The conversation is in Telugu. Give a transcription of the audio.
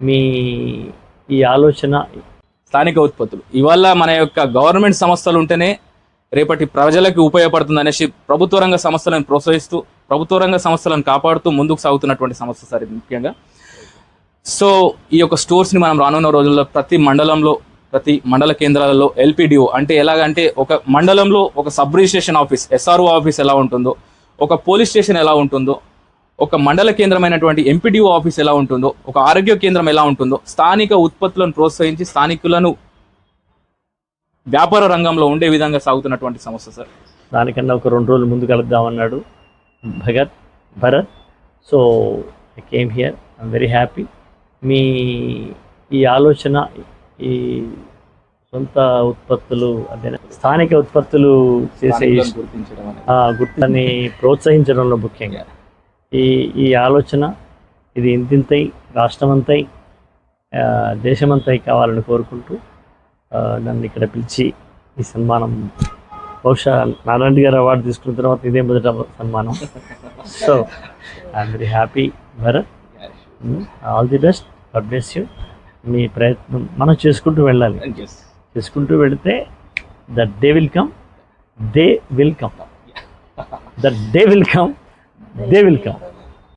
మీ ఈ ఆలోచన. స్థానిక ఉత్పత్తులు ఇవాళ మన యొక్క గవర్నమెంట్ సంస్థలు ఉంటేనే రేపటి ప్రజలకు ఉపయోగపడుతుంది అనేసి ప్రభుత్వ రంగ సంస్థలను ప్రోత్సహిస్తూ ప్రభుత్వ రంగ సంస్థలను కాపాడుతూ ముందుకు సాగుతున్నటువంటి సంస్థ సార్ ఇది ముఖ్యంగా. సో ఈ యొక్క స్టోర్స్ని మనం రానున్న రోజుల్లో ప్రతి మండలంలో ప్రతి మండల కేంద్రాలలో ఎల్పిడిఓ అంటే ఎలాగంటే ఒక మండలంలో ఒక sub registration office SRO office ఎలా ఉంటుందో, ఒక పోలీస్ స్టేషన్ ఎలా ఉంటుందో, ఒక మండల కేంద్రమైనటువంటి ఎంపీడీఓ ఆఫీస్ ఎలా ఉంటుందో, ఒక ఆరోగ్య కేంద్రం ఎలా ఉంటుందో, స్థానిక ఉత్పత్తులను ప్రోత్సహించి స్థానికులను వ్యాపార రంగంలో ఉండే విధంగా సాగుతున్నటువంటి సంస్థ సార్. దానికన్నా ఒక 2 రోజులు ముందు కలుద్దామన్నాడు Bharat. So I came here, I'm very happy. మీ ఈ ఆలోచన, ఈ సొంత ఉత్పత్తులు అదే స్థానిక ఉత్పత్తులు చేసే గుర్తుని ప్రోత్సహించడంలో ముఖ్యంగా ఈ ఆలోచన ఇది ఇంతింతై రాష్ట్రమంతై దేశమంతై కావాలని కోరుకుంటూ నన్ను ఇక్కడ పిలిచి ఈ సన్మానం, బహుశా నారాయణ గారు అవార్డు తీసుకున్న తర్వాత ఇదే మొదట సన్మానం. So I'm very happy Bharat. All the best, God bless you. మీ ప్రయత్నం మనం చేసుకుంటూ వెళ్ళాలి. చేసుకుంటూ వెళితే that they will come, that they will come.